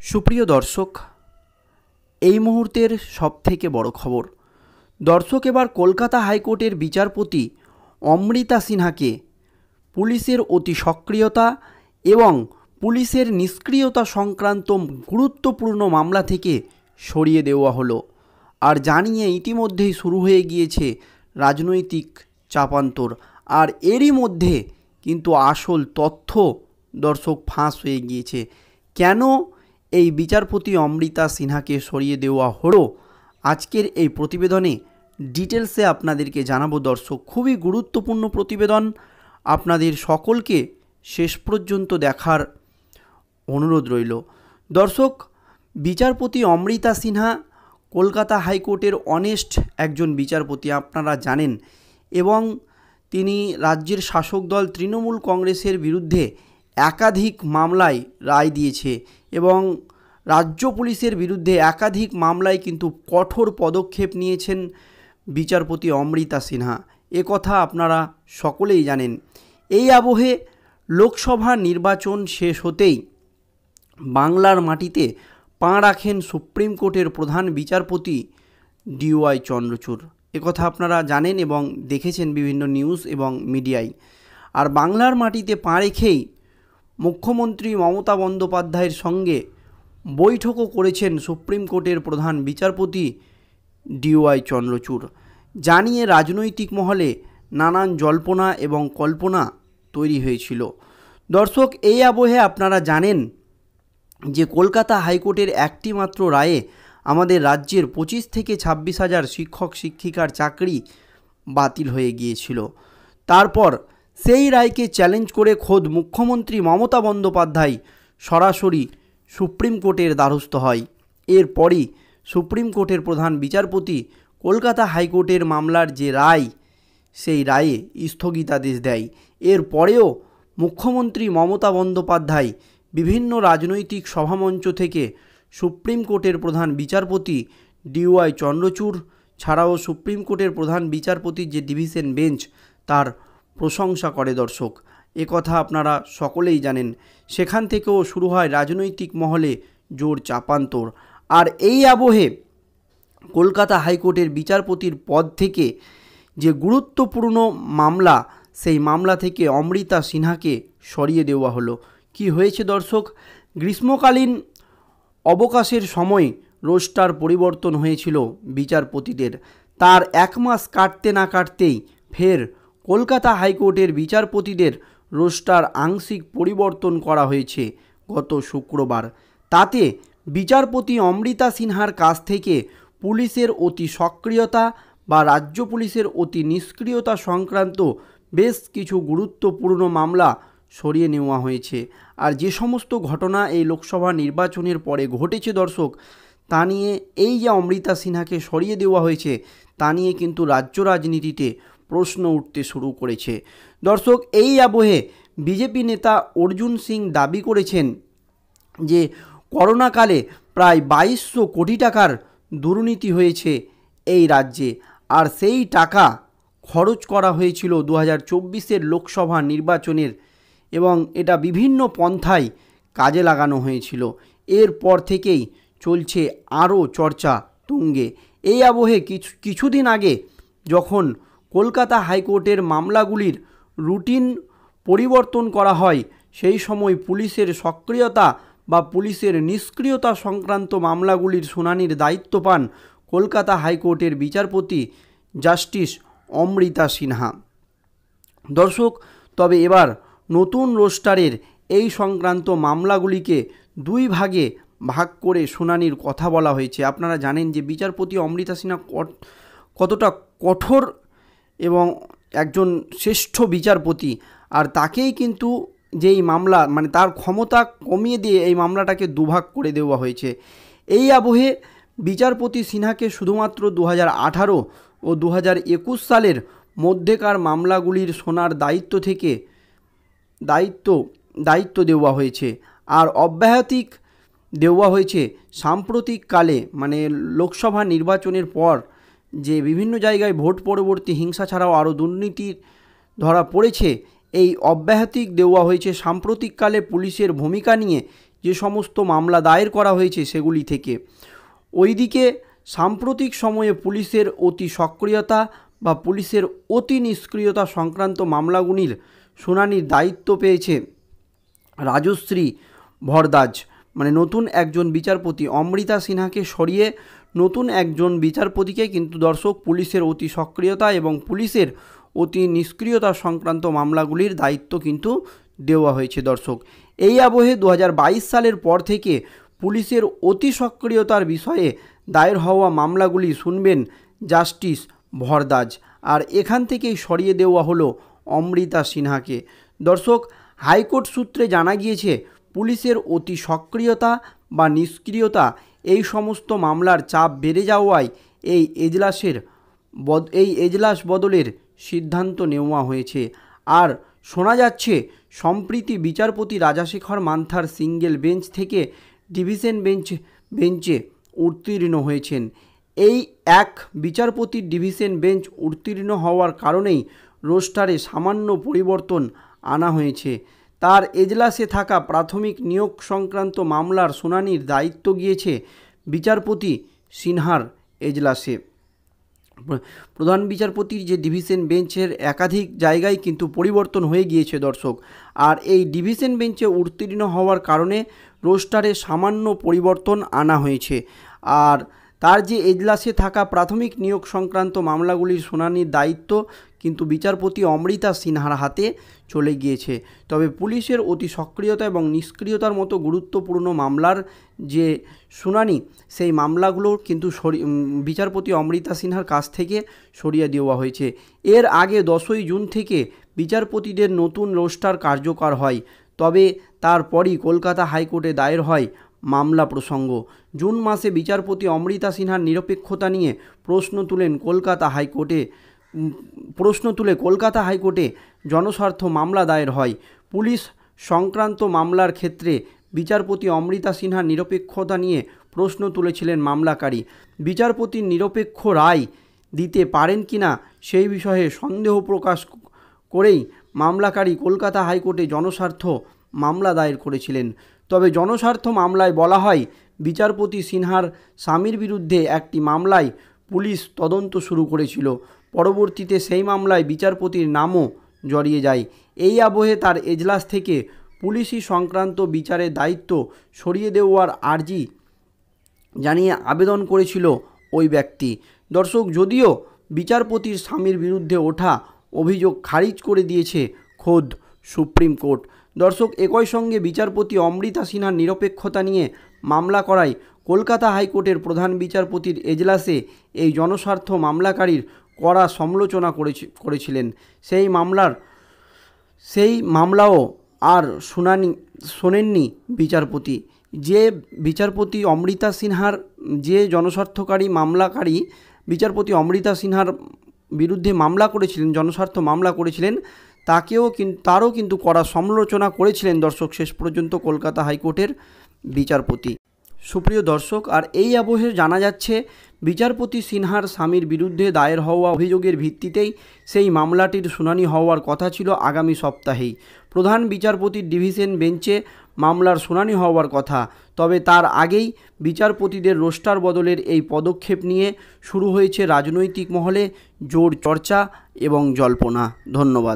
সুপ্রিয় দর্শক, এই মুহূর্তের সবথেকে বড় খবর। দর্শক, এবার কলকাতা হাইকোর্টের বিচারপতি অমৃতা সিনহাকে পুলিশের অতি সক্রিয়তা এবং পুলিশের নিষ্ক্রিয়তা সংক্রান্ত গুরুত্বপূর্ণ মামলা থেকে সরিয়ে দেওয়া হলো। আর জানিয়ে ইতিমধ্যেই শুরু হয়ে গিয়েছে রাজনৈতিক চাপান্তর। আর এরই মধ্যে কিন্তু আসল তথ্য দর্শক ফাঁস হয়ে গিয়েছে। কেন এই বিচারপতি অমৃতা সিনহাকে সরিয়ে দেওয়া হলো, আজকের এই প্রতিবেদনে ডিটেলসে আপনাদেরকে জানাবো। দর্শক, খুবই গুরুত্বপূর্ণ প্রতিবেদন, আপনাদের সকলকে শেষ পর্যন্ত দেখার অনুরোধ রইল। দর্শক, বিচারপতি অমৃতা সিনহা কলকাতা হাইকোর্টের অনেস্ট একজন বিচারপতি, আপনারা জানেন, এবং তিনি রাজ্যের শাসক দল তৃণমূল কংগ্রেসের বিরুদ্ধে একাধিক মামলায় রায় দিয়েছে এবং রাজ্য পুলিশের বিরুদ্ধে একাধিক মামলায় কিন্তু কঠোর পদক্ষেপ নিয়েছেন বিচারপতি অমৃতা সিনহা। কথা আপনারা সকলেই জানেন। এই আবহে লোকসভা নির্বাচন শেষ হতেই বাংলার মাটিতে পা রাখেন সুপ্রিম কোর্টের প্রধান বিচারপতি DY চন্দ্রচূড়। কথা আপনারা জানেন এবং দেখেছেন বিভিন্ন নিউজ এবং মিডিয়ায়। আর বাংলার মাটিতে পা রেখেই মুখ্যমন্ত্রী মমতা বন্দ্যোপাধ্যায়ের সঙ্গে বৈঠকও করেছেন সুপ্রিম কোর্টের প্রধান বিচারপতি DY চন্দ্রচূড়। জানিয়ে রাজনৈতিক মহলে নানান জল্পনা এবং কল্পনা তৈরি হয়েছিল। দর্শক, এই আবহে আপনারা জানেন যে কলকাতা হাইকোর্টের একটি মাত্র রায়ে আমাদের রাজ্যের 25 থেকে 26 হাজার শিক্ষক শিক্ষিকার চাকরি বাতিল হয়ে গিয়েছিল। তারপর সেই রায়কে চ্যালেঞ্জ করে খোদ মুখ্যমন্ত্রী মমতা বন্দ্যোপাধ্যায় সরাসরি সুপ্রিম কোর্টের দ্বারস্থ হয়। এরপরই সুপ্রিম কোর্টের প্রধান বিচারপতি কলকাতা হাইকোর্টের মামলার যে রায়, সেই রায়ে স্থগিতাদেশ দেয়। এরপরেও মুখ্যমন্ত্রী মমতা বন্দ্যোপাধ্যায় বিভিন্ন রাজনৈতিক সভামঞ্চ থেকে সুপ্রিম কোর্টের প্রধান বিচারপতি DY চন্দ্রচূড় ছাড়াও সুপ্রিম কোর্টের প্রধান বিচারপতির যে ডিভিশন বেঞ্চ, তার প্রশংসা করে। দর্শক, কথা আপনারা সকলেই জানেন। সেখান থেকেও শুরু হয় রাজনৈতিক মহলে জোর চাপান্তর। আর এই আবহে কলকাতা হাইকোর্টের বিচারপতির পদ থেকে যে গুরুত্বপূর্ণ মামলা, সেই মামলা থেকে অমৃতা সিনহাকে সরিয়ে দেওয়া হলো। কি হয়েছে দর্শক? গ্রীষ্মকালীন অবকাশের সময় রোস্টার পরিবর্তন হয়েছিল বিচারপতিদের। তার এক মাস কাটতে না কাটতেই ফের কলকাতা হাইকোর্টের বিচারপতিদের রোস্টার আংশিক পরিবর্তন করা হয়েছে গত শুক্রবার। তাতে বিচারপতি অমৃতা সিনহার কাছ থেকে পুলিশের অতি সক্রিয়তা বা রাজ্য পুলিশের অতি নিষ্ক্রিয়তা সংক্রান্ত বেশ কিছু গুরুত্বপূর্ণ মামলা সরিয়ে নেওয়া হয়েছে। আর যে সমস্ত ঘটনা এই লোকসভা নির্বাচনের পরে ঘটেছে দর্শক, তা নিয়ে এই যে অমৃতা সিনহাকে সরিয়ে দেওয়া হয়েছে, তা নিয়ে কিন্তু রাজ্য রাজনীতিতে প্রশ্ন উঠতে শুরু করেছে। দর্শক, এই আবহে বিজেপি নেতা অর্জুন সিং দাবি করেছেন যে করোনাকালে প্রায় 2200 কোটি টাকার দুর্নীতি হয়েছে এই রাজ্যে, আর সেই টাকা খরচ করা হয়েছিল 2024 লোকসভা নির্বাচনের এবং এটা বিভিন্ন পন্থায় কাজে লাগানো হয়েছিল। এরপর থেকেই চলছে আরও চর্চা তুঙ্গে। এই আবহে কিছুদিন আগে যখন কলকাতা হাইকোর্টের মামলাগুলির রুটিন পরিবর্তন করা হয়, সেই সময় পুলিশের সক্রিয়তা বা পুলিশের নিষ্ক্রিয়তা সংক্রান্ত মামলাগুলির শুনানির দায়িত্ব পান কলকাতা হাইকোর্টের বিচারপতি জাস্টিস অমৃতা সিনহা। দর্শক, তবে এবার নতুন রোস্টারের এই সংক্রান্ত মামলাগুলিকে দুই ভাগে ভাগ করে শুনানির কথা বলা হয়েছে। আপনারা জানেন যে বিচারপতি অমৃতা সিনহা কতটা কঠোর এবং একজন শ্রেষ্ঠ বিচারপতি, আর তাকেই কিন্তু যেই মামলা তার ক্ষমতা কমিয়ে দিয়ে এই মামলাটাকে দুভাগ করে দেওয়া হয়েছে। এই আবহে বিচারপতি সিনহাকে শুধুমাত্র 2018 ও 2021 সালের মধ্যেকার মামলাগুলির শোনার দায়িত্ব দেওয়া হয়েছে। আর অব্যাহতিক দেওয়া হয়েছে সাম্প্রতিককালে লোকসভা নির্বাচনের পর যে বিভিন্ন জায়গায় ভোট পরবর্তী হিংসা ছাড়াও আরও দুর্নীতির ধরা পড়েছে, এই অব্যাহতিক দেওয়া হয়েছে সাম্প্রতিককালে পুলিশের ভূমিকা নিয়ে যে সমস্ত মামলা দায়ের করা হয়েছে সেগুলি থেকে। ওইদিকে সাম্প্রতিক সময়ে পুলিশের অতি সক্রিয়তা বা পুলিশের অতি নিষ্ক্রিয়তা সংক্রান্ত মামলাগুলির শুনানির দায়িত্ব পেয়েছে রাজশ্রী ভরদ্বাজ, মানে নতুন একজন বিচারপতি। অমৃতা সিনহাকে সরিয়ে নতুন একজন বিচারপতিকে কিন্তু দর্শক পুলিশের অতি সক্রিয়তা এবং পুলিশের অতি নিষ্ক্রিয়তা সংক্রান্ত মামলাগুলির দায়িত্ব কিন্তু দেওয়া হয়েছে দর্শক। এই আবহে 2022 সালের পর থেকে পুলিশের অতি সক্রিয়তার বিষয়ে দায়ের হওয়া মামলাগুলি শুনবেন জাস্টিস ভরদ্বাজ, আর এখান থেকেই সরিয়ে দেওয়া হলো অমৃতা সিনহাকে। দর্শক, হাইকোর্ট সূত্রে জানা গিয়েছে পুলিশের অতি সক্রিয়তা বা নিষ্ক্রিয়তা এই সমস্ত মামলার চাপ বেড়ে যাওয়ায় এই এজলাস বদলের সিদ্ধান্ত নেওয়া হয়েছে। আর শোনা যাচ্ছে সম্প্রতি বিচারপতি রাজাশেখর মান্থার সিঙ্গেল বেঞ্চ থেকে ডিভিশন বেঞ্চে উত্তীর্ণ হয়েছেন। এই এক বিচারপতির ডিভিশন বেঞ্চ উত্তীর্ণ হওয়ার কারণেই রোস্টারে সামান্য পরিবর্তন আনা হয়েছে। তার এজলাসে থাকা প্রাথমিক নিয়োগ সংক্রান্ত মামলার শুনানির দায়িত্ব গিয়েছে বিচারপতি সিনহার এজলাসে। প্রধান বিচারপতির যে ডিভিশন বেঞ্চের একাধিক জায়গায় কিন্তু পরিবর্তন হয়ে গিয়েছে দর্শক, আর এই ডিভিশন বেঞ্চে উত্তীর্ণ হওয়ার কারণে রোস্টারে সামান্য পরিবর্তন আনা হয়েছে। আর তার যে এজলাসে থাকা প্রাথমিক নিয়োগ সংক্রান্ত মামলাগুলির শুনানির দায়িত্ব কিন্তু বিচারপতি অমৃতা সিনহার হাতে চলে গিয়েছে। তবে পুলিশের অতি সক্রিয়তা এবং নিষ্ক্রিয়তার মতো গুরুত্বপূর্ণ মামলার যে শুনানি, সেই মামলাগুলো কিন্তু বিচারপতি অমৃতা সিনহার কাছ থেকে সরিয়ে দেওয়া হয়েছে। এর আগে 10ই জুন থেকে বিচারপতিদের নতুন রোস্টার কার্যকর হয়, তবে তারপরই কলকাতা হাইকোর্টে দায়ের হয় মামলা প্রসঙ্গ। জুন মাসে বিচারপতি অমৃতা সিনহার নিরপেক্ষতা নিয়ে প্রশ্ন তুলে কলকাতা হাইকোর্টে জনস্বার্থ মামলা দায়ের হয়। পুলিশ সংক্রান্ত মামলার ক্ষেত্রে বিচারপতি অমৃতা সিনহার নিরপেক্ষতা নিয়ে প্রশ্ন তুলেছিলেন মামলাকারী। বিচারপতির নিরপেক্ষ রায় দিতে পারেন কিনা সেই বিষয়ে সন্দেহ প্রকাশ করেই মামলাকারী কলকাতা হাইকোর্টে জনস্বার্থ মামলা দায়ের করেছিলেন। তবে জনস্বার্থ মামলায় বলা হয়, বিচারপতি সিনহার স্বামীর বিরুদ্ধে একটি মামলায় পুলিশ তদন্ত শুরু করেছিল। পরবর্তীতে সেই মামলায় বিচারপতির নামও জড়িয়ে যায়। এই আবহে তার এজলাস থেকে পুলিশি সংক্রান্ত বিচারের দায়িত্ব সরিয়ে দেওয়ার আর্জি জানিয়ে আবেদন করেছিল ওই ব্যক্তি। দর্শক, যদিও বিচারপতির স্বামীর বিরুদ্ধে ওঠা অভিযোগ খারিজ করে দিয়েছে খোদ সুপ্রিম কোর্ট। দর্শক, একই সঙ্গে বিচারপতি অমৃতা সিনহার নিরপেক্ষতা নিয়ে মামলা করায় কলকাতা হাইকোর্টের প্রধান বিচারপতির এজলাসে এই জনস্বার্থ মামলাকারীর কড়া সমালোচনা করেছিলেন। সেই মামলাও আর শোনেননি বিচারপতি। যে বিচারপতি অমৃতা সিনহার যে জনস্বার্থকারী মামলাকারী বিচারপতি অমৃতা সিনহার বিরুদ্ধে মামলা করেছিলেন, জনস্বার্থ মামলা করেছিলেন, তারও কিন্তু কড়া সমালোচনা করেছিলেন দর্শক শেষ পর্যন্ত কলকাতা হাইকোর্টের বিচারপতি। সুপ্রিয় দর্শক, আর এই আবহে জানা যাচ্ছে বিচারপতি সিনহার স্বামীর বিরুদ্ধে দায়ের হওয়া অভিযোগের ভিত্তিতেই সেই মামলাটির শুনানি হওয়ার কথা ছিল আগামী সপ্তাহেই। প্রধান বিচারপতির ডিভিশন বেঞ্চে মামলার শুনানি হওয়ার কথা, তবে তার আগেই বিচারপতিদের রোস্টার বদলের এই পদক্ষেপ নিয়ে শুরু হয়েছে রাজনৈতিক মহলে জোর চর্চা এবং জল্পনা। ধন্যবাদ।